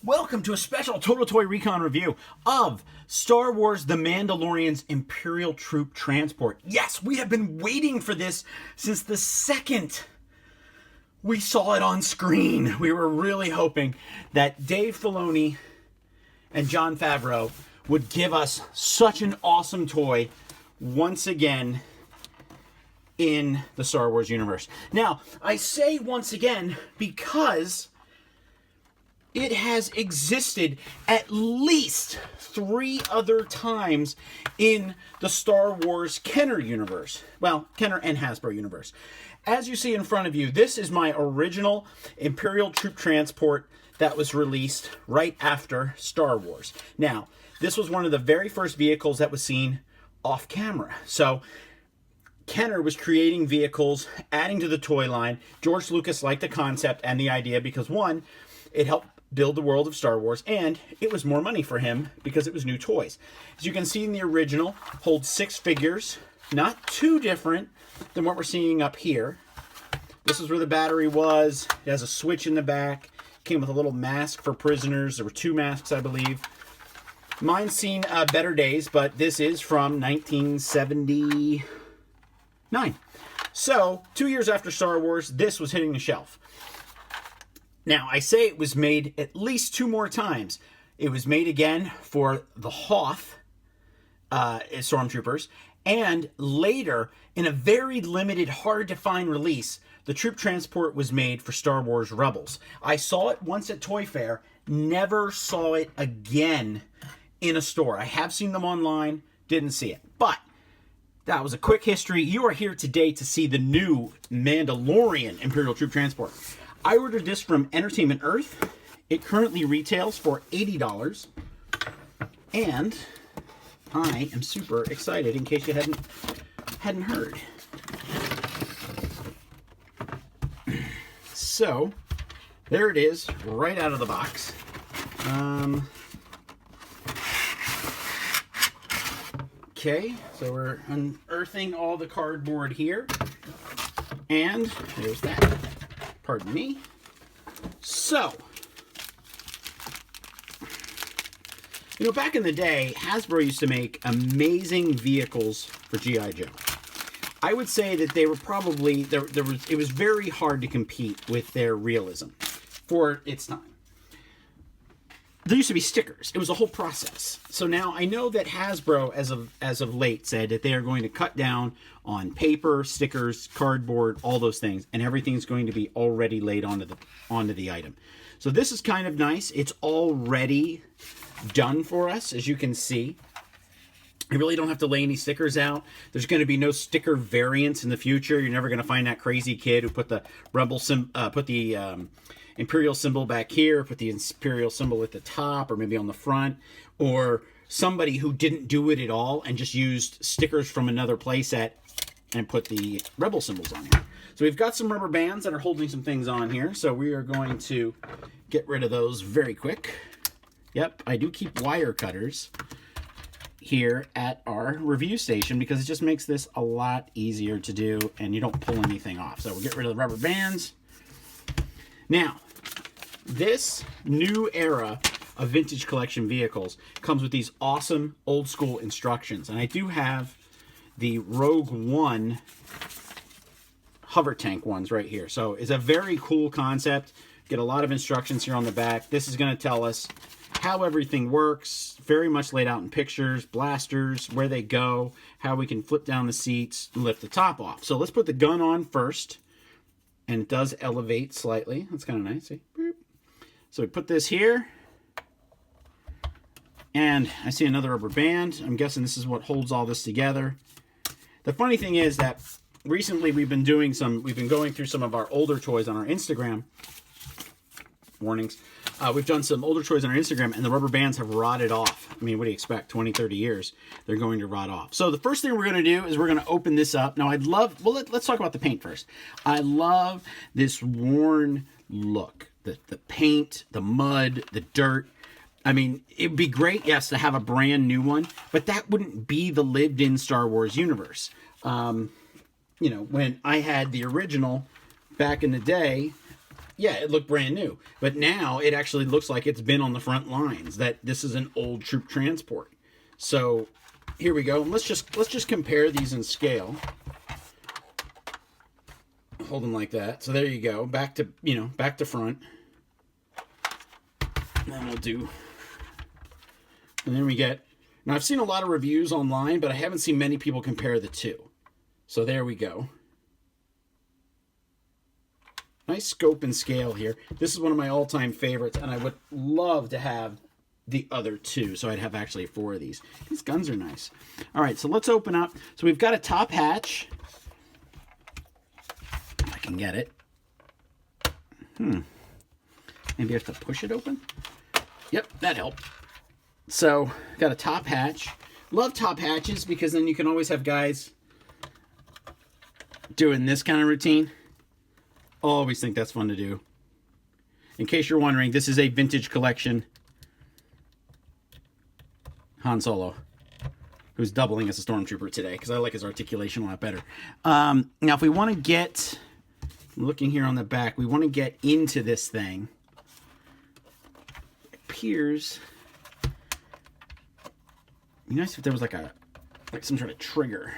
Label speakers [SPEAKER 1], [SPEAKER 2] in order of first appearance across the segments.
[SPEAKER 1] Welcome to a special Total Toy Recon review of Star Wars The Mandalorian's Imperial Troop Transport. Yes, we have been waiting for this since the second we saw it on screen. We were really hoping that Dave Filoni and Jon Favreau would give us such an awesome toy once again in the Star Wars universe. Now, I say once again because it has existed at least 3 other times in the Star Wars Kenner universe. Well, Kenner and Hasbro universe. As you see in front of you, this is my original Imperial Troop Transport that was released right after Star Wars. Now, this was one of the very first vehicles that was seen off camera. So, Kenner was creating vehicles, adding to the toy line. George Lucas liked the concept and the idea because, one, it helped build the world of Star Wars, and it was more money for him because it was new toys. As you can see in the original, holds 6 figures, not too different than what we're seeing up here. This is where the battery was. It has a switch in the back. Came with a little mask for prisoners. There were 2 masks, I believe. Mine's seen better days, but this is from 1979. So, 2 years after Star Wars, this was hitting the shelf. Now, I say it was made at least 2 more times. It was made again for the Hoth Stormtroopers, and later, in a very limited, hard-to-find release, the Troop Transport was made for Star Wars Rebels. I saw it once at Toy Fair, never saw it again in a store. I have seen them online, didn't see it. But that was a quick history. You are here today to see the new Mandalorian Imperial Troop Transport. I ordered this from Entertainment Earth. It currently retails for $80. And I am super excited in case you hadn't heard. So, there it is, right out of the box. Okay, so we're unearthing all the cardboard here. And there's that. Pardon me. So, back in the day, Hasbro used to make amazing vehicles for G.I. Joe. I would say that they were probably, it was very hard to compete with their realism for its time. There used to be stickers. It was a whole process. So now I know that Hasbro, as of late, said that they are going to cut down on paper, stickers, cardboard, all those things, and everything's going to be already laid onto the item. So this is kind of nice. It's already done for us, as you can see. You really don't have to lay any stickers out. There's going to be no sticker variants in the future. You're never going to find that crazy kid who put the Imperial symbol back here, put the Imperial symbol at the top, or maybe on the front, or somebody who didn't do it at all and just used stickers from another playset and put the Rebel symbols on here. So we've got some rubber bands that are holding some things on here, so we are going to get rid of those very quick. Yep, I do keep wire cutters here at our review station because it just makes this a lot easier to do and you don't pull anything off. So we'll get rid of the rubber bands. Now, this new era of vintage collection vehicles comes with these awesome old school instructions. And I do have the Rogue One hover tank ones right here. So it's a very cool concept. Get a lot of instructions here on the back. This is going to tell us how everything works, very much laid out in pictures, blasters, where they go, how we can flip down the seats and lift the top off. So let's put the gun on first. And it does elevate slightly. That's kind of nice. See? So we put this here. And I see another rubber band. I'm guessing this is what holds all this together. The funny thing is that recently we've been going through some of our older toys on our Instagram. Warnings. We've done some older toys on our Instagram, and the rubber bands have rotted off. I mean, what do you expect? 20, 30 years, they're going to rot off. So the first thing we're going to do is we're going to open this up. Now, let's talk about the paint first. I love this worn look. The paint, the mud, the dirt. I mean, it'd be great, yes, to have a brand new one, but that wouldn't be the lived-in Star Wars universe. When I had the original back in the day, yeah, it looked brand new. But now it actually looks like it's been on the front lines, that this is an old troop transport. So here we go. Let's just compare these in scale. Hold them like that. So there you go. Back to, back to front. And then we'll do... And then we get... Now, I've seen a lot of reviews online, but I haven't seen many people compare the two. So there we go. Nice scope and scale here. This is one of my all-time favorites, and I would love to have the other two. So I'd have actually 4 of these. These guns are nice. All right, so let's open up. So we've got a top hatch. If I can get it. Maybe I have to push it open? Yep, that helped. So, got a top hatch. Love top hatches because then you can always have guys doing this kind of routine. Always think that's fun to do. In case you're wondering, this is a vintage collection Han Solo, who's doubling as a stormtrooper today because I like his articulation a lot better. Now, if we want to get, looking here on the back, we want to get into this thing. It appears... It'd be nice if there was like some sort of trigger.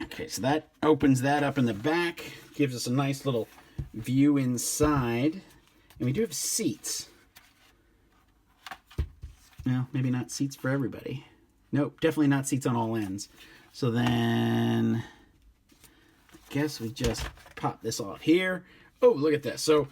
[SPEAKER 1] Okay, so that opens that up in the back, gives us a nice little view inside, and we do have seats. Well, maybe not seats for everybody. Nope, definitely not seats on all ends. So then, I guess we just pop this off here. Oh, look at this. So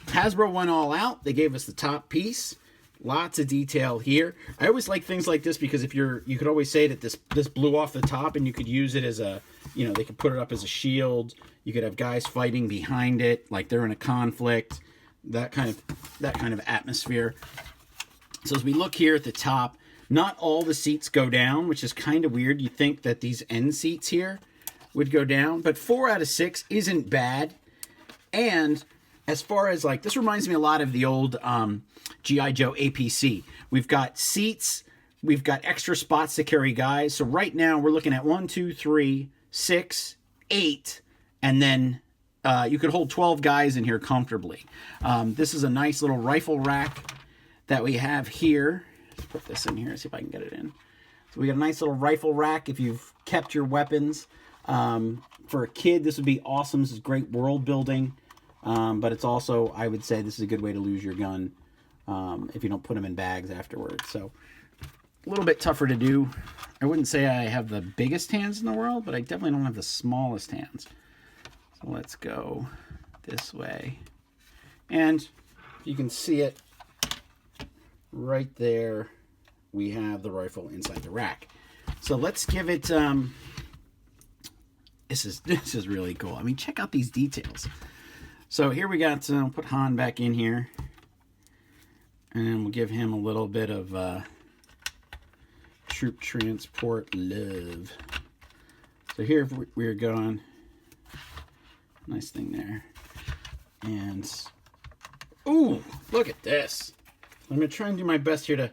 [SPEAKER 1] Hasbro went all out. They gave us the top piece. Lots of detail here. I always like things like this because if you could always say that this blew off the top and you could use it as a, they could put it up as a shield. You could have guys fighting behind it, like they're in a conflict, that kind of atmosphere. So as we look here at the top, not all the seats go down, which is kind of weird. You think that these end seats here would go down, but 4 out of 6 isn't bad. And as far as this reminds me a lot of the old G.I. Joe APC. We've got seats, we've got extra spots to carry guys. So right now we're looking at 1, 2, 3, 6, 8, and then you could hold 12 guys in here comfortably. This is a nice little rifle rack that we have here. Let's put this in here, see if I can get it in. So we got a nice little rifle rack if you've kept your weapons. For a kid, this would be awesome. This is great world building. But it's also, I would say, this is a good way to lose your gun if you don't put them in bags afterwards. So a little bit tougher to do. I wouldn't say I have the biggest hands in the world, but I definitely don't have the smallest hands. So let's go this way. And you can see it right there. We have the rifle inside the rack. So let's give it... This is really cool. I mean, check out these details. So here we got, put Han back in here. And we'll give him a little bit of troop transport love. So here we're going. Nice thing there. And, ooh, look at this. I'm going to try and do my best here to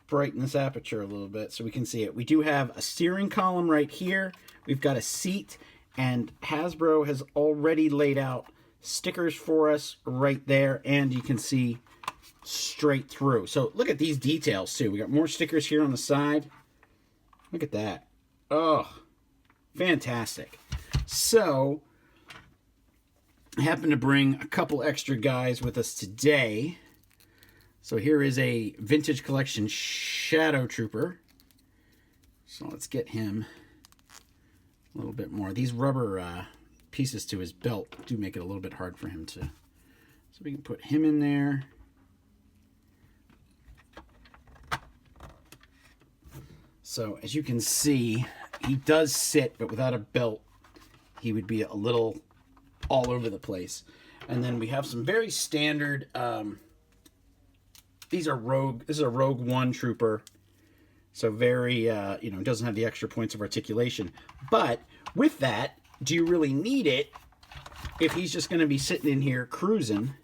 [SPEAKER 1] brighten this aperture a little bit so we can see it. We do have a steering column right here. We've got a seat. And Hasbro has already laid out stickers for us right there, and you can see straight through. So look at these details too. We got more stickers here on the side. Look at that. Oh, fantastic. So I happen to bring a couple extra guys with us today. So here is a vintage collection Shadow Trooper. So let's get him a little bit more. These rubber pieces to his belt do make it a little bit hard for him to... So we can put him in there. So as you can see, he does sit, but without a belt, he would be a little all over the place. And then we have some very standard... these are Rogue... This is a Rogue One Trooper. So very, doesn't have the extra points of articulation. But with that, do you really need it if he's just going to be sitting in here cruising,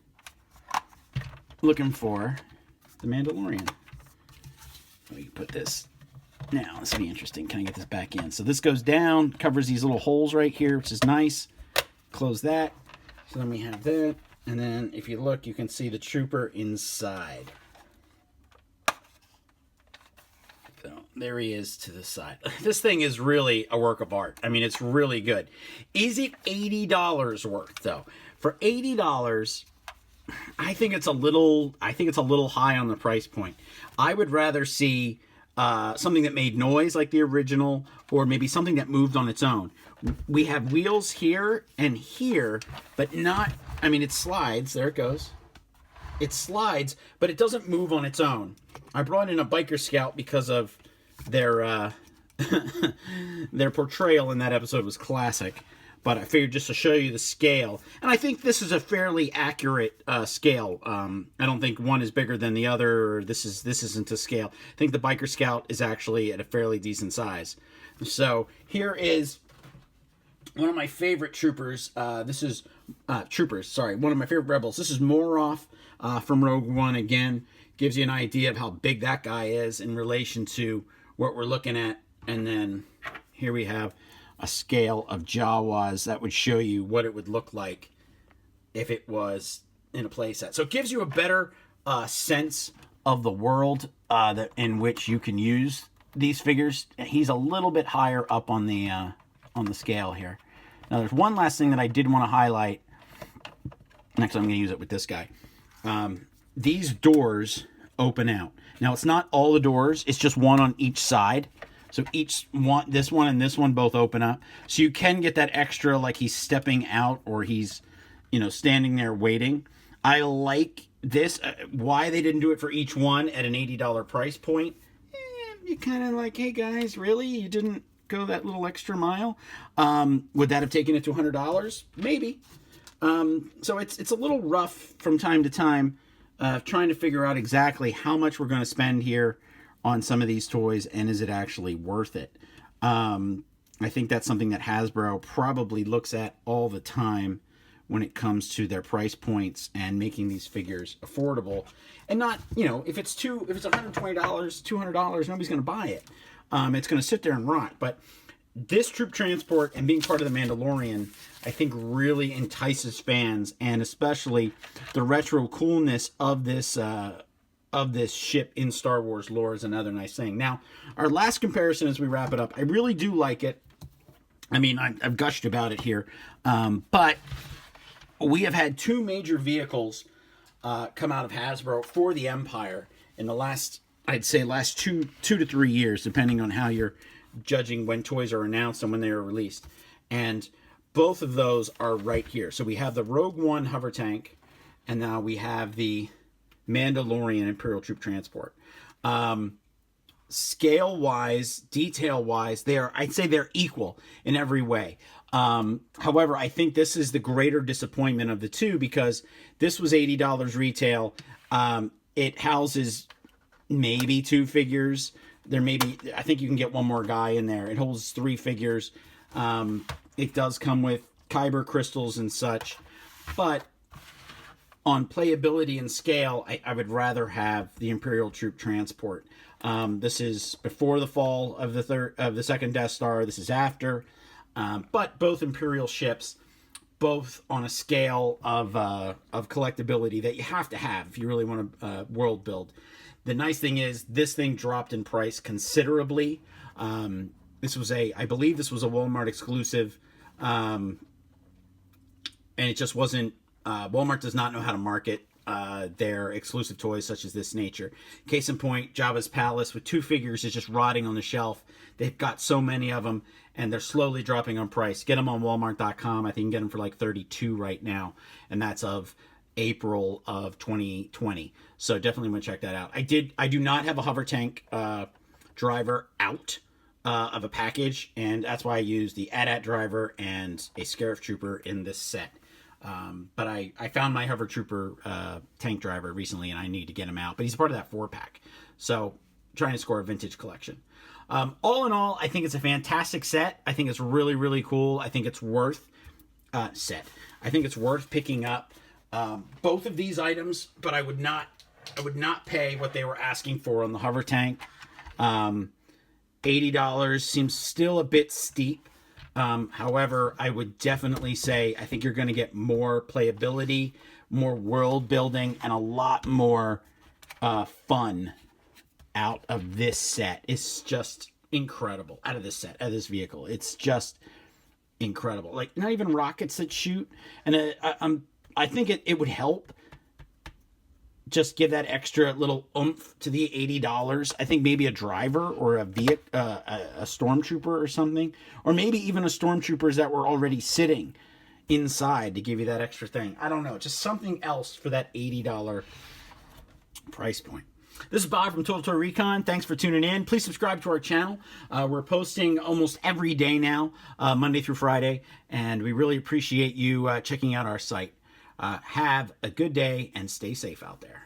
[SPEAKER 1] looking for the Mandalorian? We can put this... Now, this will be interesting. Can I get this back in? So this goes down, covers these little holes right here, which is nice. Close that. So then we have that. And then if you look, you can see the trooper inside. So there he is to the side. This thing is really a work of art. I mean, it's really good. Is it $80 worth though? For $80, I think it's a little high on the price point. I would rather see something that made noise like the original, or maybe something that moved on its own. We have wheels here and here, but not, I mean, it slides. There it goes. It slides, but it doesn't move on its own. I brought in a Biker Scout because of their their portrayal in that episode was classic. But I figured just to show you the scale. And I think this is a fairly accurate scale. I don't think one is bigger than the other, or this isn't to scale. I think the Biker Scout is actually at a fairly decent size. So here is one of my favorite troopers. This is troopers, sorry, one of my favorite rebels. This is Moroff from Rogue One. Again, gives you an idea of how big that guy is in relation to what we're looking at. And then here we have a scale of Jawas that would show you what it would look like if it was in a playset. So it gives you a better sense of the world in which you can use these figures. He's a little bit higher up on the scale here. Now there's one last thing that I did want to highlight. Next I'm going to use it with this guy. These doors open out. Now it's not all the doors, it's just one on each side. So each one, this one and this one both open up. So you can get that extra, like he's stepping out or he's, standing there waiting. I like this. Why they didn't do it for each one at an $80 price point. You kind of like, hey guys, really? You didn't go that little extra mile? Would that have taken it to $100? Maybe. So it's a little rough from time to time, trying to figure out exactly how much we're going to spend here on some of these toys, and is it actually worth it? I think that's something that Hasbro probably looks at all the time when it comes to their price points and making these figures affordable. And not, if it's $120, $200, nobody's going to buy it. It's going to sit there and rot. But this Troop Transport and being part of the Mandalorian, I think really entices fans, and especially the retro coolness of this ship in Star Wars lore is another nice thing. Now, our last comparison as we wrap it up, I really do like it. I mean, I've gushed about it here, but we have had two major vehicles come out of Hasbro for the Empire in the last, I'd say, last two to 3 years, depending on how you're judging when toys are announced and when they are released. And both of those are right here. So we have the Rogue One hover tank, and now we have the Mandalorian Imperial Troop Transport. Scale-wise, detail-wise, I'd say they're equal in every way. However, I think this is the greater disappointment of the two, because this was $80 retail. It houses maybe 2 figures. I think you can get one more guy in there. It holds 3 figures. It does come with Kyber crystals and such, but on playability and scale, I would rather have the Imperial Troop Transport. This is before the fall of the second Death Star. This is after, but both Imperial ships, both on a scale of collectability that you have to have if you really want to world build. The nice thing is this thing dropped in price considerably. I believe this was a Walmart exclusive, and it just wasn't. Walmart does not know how to market their exclusive toys such as this nature. Case in point, Jabba's Palace with 2 figures is just rotting on the shelf. They've got so many of them, and they're slowly dropping on price. Get them on Walmart.com. I think you can get them for like $32 right now, and that's of April of 2020. So definitely want to check that out. I do not have a hover tank driver out of a package, and that's why I use the AT-AT driver and a Scarif Trooper in this set. But I found my Hover Trooper tank driver recently, and I need to get him out. But he's a part of that 4-pack. So trying to score a vintage collection. All in all, I think it's a fantastic set. I think it's really, really cool. I think it's worth I think it's worth picking up both of these items, but I would not pay what they were asking for on the hover tank. $80 seems still a bit steep. However, I would definitely say I think you're going to get more playability, more world building, and a lot more fun out of this set. It's just incredible. Out of this set, out of this vehicle. It's just incredible. Like, not even rockets that shoot. And I think it would help just give that extra little oomph to the $80. I think maybe a driver or a stormtrooper or something, or maybe even a stormtroopers that were already sitting inside to give you that extra thing. I don't know, just something else for that $80 price point. This is Bob from Total Toy Recon. Thanks for tuning in. Please subscribe to our channel. We're posting almost every day now, Monday through Friday, and we really appreciate you checking out our site. Have a good day and stay safe out there.